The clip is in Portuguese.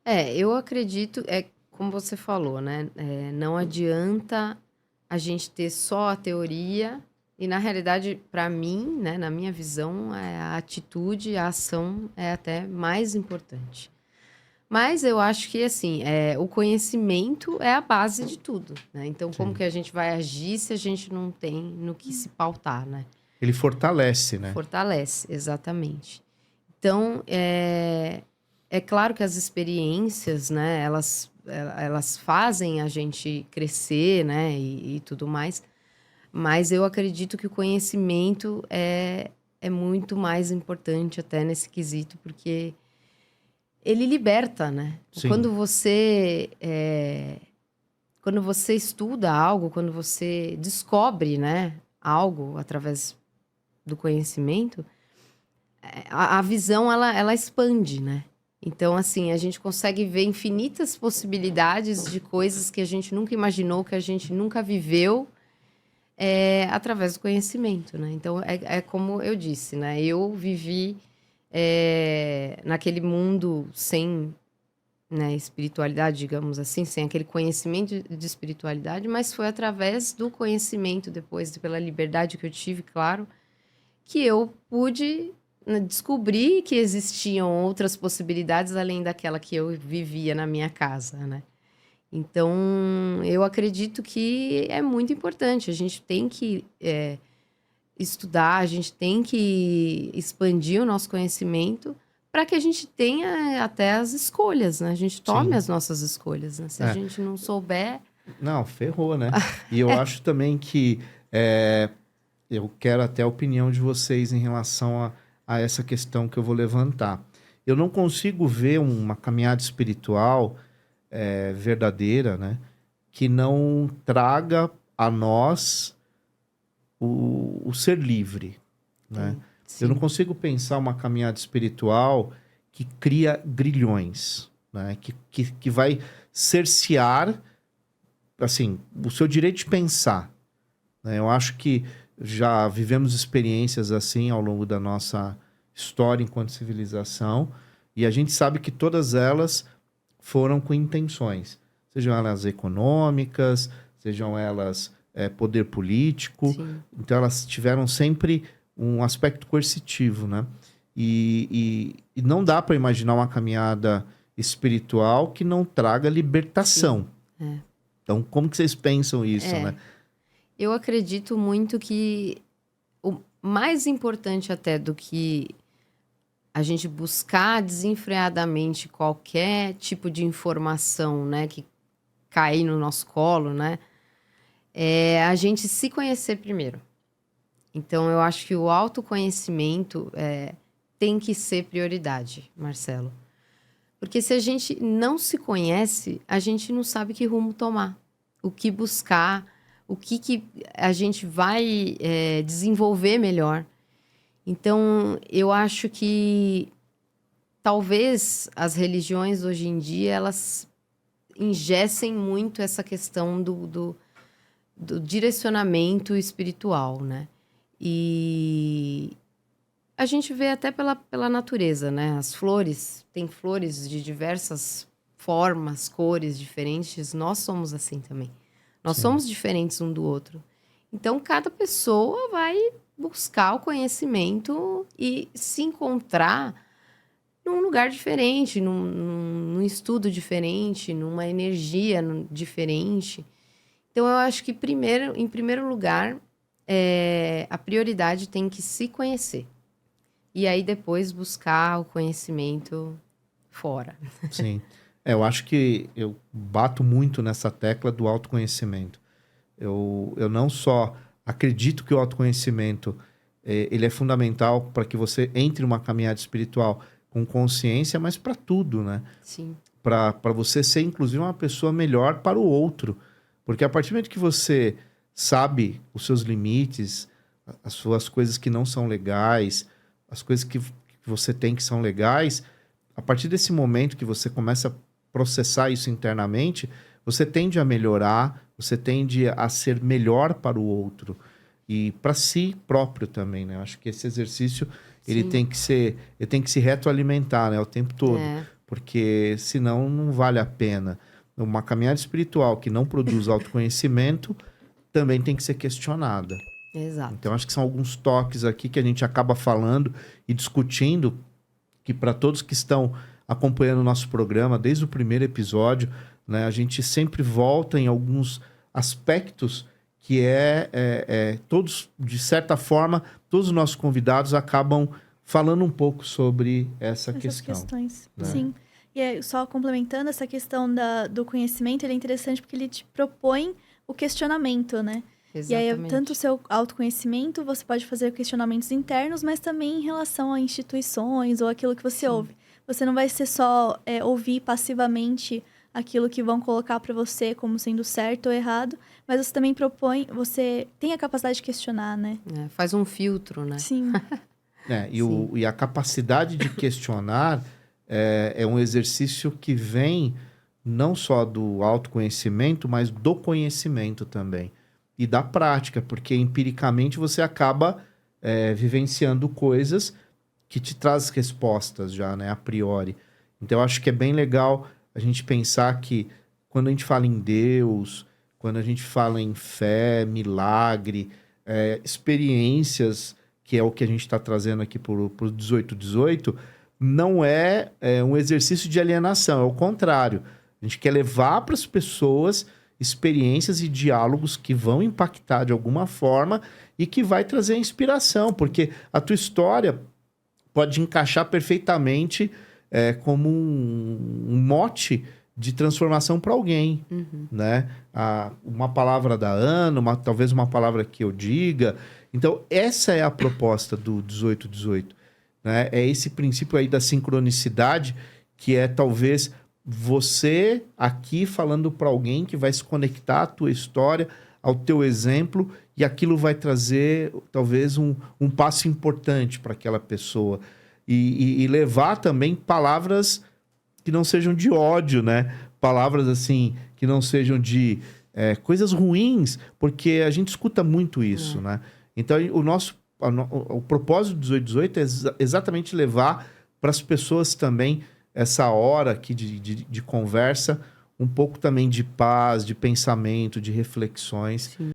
Eu acredito, como você falou, né? Não adianta a gente ter só a teoria, e na realidade, para mim, né, na minha visão, a atitude, a ação é até mais importante. Mas eu acho que, assim, o conhecimento é a base de tudo, né? Então, como Sim. que a gente vai agir se a gente não tem no que se pautar, né? Ele fortalece, né? Fortalece, exatamente. Então, é claro que as experiências, né, elas fazem a gente crescer, né, e tudo mais, mas eu acredito que o conhecimento é muito mais importante até nesse quesito, porque ele liberta, né? Sim. Quando você estuda algo, quando você descobre, né, algo através do conhecimento, a visão ela expande, né? Então, assim, a gente consegue ver infinitas possibilidades de coisas que a gente nunca imaginou, que a gente nunca viveu, através do conhecimento, né? Então, é como eu disse, né? Eu vivi naquele mundo sem, né, espiritualidade, digamos assim, sem aquele conhecimento de espiritualidade, mas foi através do conhecimento, depois, pela liberdade que eu tive, claro, que eu pude, né, descobrir que existiam outras possibilidades além daquela que eu vivia na minha casa, né. Então, eu acredito que é muito importante, a gente tem que, estudar, a gente tem que expandir o nosso conhecimento para que a gente tenha até as escolhas, né, a gente tome Sim. as nossas escolhas, né, se a É. gente não souber. Não, ferrou, né? E eu acho também que eu quero até a opinião de vocês em relação a essa questão que eu vou levantar. Eu não consigo ver uma caminhada espiritual verdadeira, né? Que não traga a nós o ser livre, né? Eu não Sim, consigo pensar uma caminhada espiritual que cria grilhões, né? Que vai cercear, assim, o seu direito de pensar, né? Eu acho que já vivemos experiências assim ao longo da nossa história enquanto civilização, e a gente sabe que todas elas foram com intenções, sejam elas econômicas, sejam elas poder político, sim, então elas tiveram sempre um aspecto coercitivo, né? E não dá para imaginar uma caminhada espiritual que não traga sim. libertação. É. Então, como que vocês pensam isso, né? É. Eu acredito muito que o mais importante até do que a gente buscar desenfreadamente qualquer tipo de informação, né, que cair no nosso colo, né, é a gente se conhecer primeiro. Então eu acho que o autoconhecimento, tem que ser prioridade, Marcelo. Porque se a gente não se conhece, a gente não sabe que rumo tomar, o que buscar, o que a gente vai, desenvolver melhor. Então, eu acho que talvez as religiões hoje em dia elas engessem muito essa questão do direcionamento espiritual, né? E a gente vê até pela natureza, né? As flores, tem flores de diversas formas, cores diferentes. Nós somos assim também. Nós Sim. somos diferentes um do outro. Então, cada pessoa vai buscar o conhecimento e se encontrar num lugar diferente, num estudo diferente, numa energia diferente. Então, eu acho que em primeiro lugar, a prioridade tem que se conhecer. E aí depois buscar o conhecimento fora. Sim. Eu acho que eu bato muito nessa tecla do autoconhecimento. Eu não só acredito que o autoconhecimento ele é fundamental para que você entre numa caminhada espiritual com consciência, mas para tudo, né? Sim, Para você ser, inclusive, uma pessoa melhor para o outro. Porque a partir do momento que você sabe os seus limites, as suas coisas que não são legais, as coisas que você tem que são legais, a partir desse momento que você começa a processar isso internamente, você tende a melhorar, você tende a ser melhor para o outro e para si próprio também, né? Eu acho que esse exercício ele sim. tem que ser, ele tem que se retroalimentar, né, o tempo todo. É. porque senão não vale a pena. Uma caminhada espiritual que não produz autoconhecimento também tem que ser questionada. Exato. Então, acho que são alguns toques aqui que a gente acaba falando e discutindo, que para todos que estão acompanhando o nosso programa, desde o primeiro episódio, né, a gente sempre volta em alguns aspectos que todos, de certa forma, todos os nossos convidados acabam falando um pouco sobre essas questões. Né? Sim. E aí, só complementando, essa questão do conhecimento, ele é interessante porque ele te propõe o questionamento, né? Exatamente. E aí, tanto o seu autoconhecimento, você pode fazer questionamentos internos, mas também em relação a instituições ou aquilo que você ouve. Você não vai ser só ouvir passivamente aquilo que vão colocar para você como sendo certo ou errado, mas você também propõe, você tem a capacidade de questionar, né? Faz um filtro, né? Sim. E a capacidade de questionar é um exercício que vem não só do autoconhecimento, mas do conhecimento também. E da prática, porque empiricamente você acaba vivenciando coisas que te traz respostas já, né, a priori. Então, eu acho que é bem legal a gente pensar que quando a gente fala em Deus, quando a gente fala em fé, milagre, experiências, que é o que a gente está trazendo aqui para o 1818, não é um exercício de alienação, é o contrário. A gente quer levar para as pessoas experiências e diálogos que vão impactar de alguma forma e que vai trazer inspiração, porque a tua história pode encaixar perfeitamente como um mote de transformação para alguém, né? Uma palavra da Ana, talvez uma palavra que eu diga. Então, essa é a proposta do 1818, né? É esse princípio aí da sincronicidade, que é talvez você aqui falando para alguém que vai se conectar à tua história, ao teu exemplo, e aquilo vai trazer talvez um passo importante para aquela pessoa. E levar também palavras que não sejam de ódio, né? Palavras assim, que não sejam de coisas ruins, porque a gente escuta muito isso, né? Então, o propósito do 1818 é exatamente levar para as pessoas também essa hora aqui de conversa, um pouco também de paz, de pensamento, de reflexões. Sim.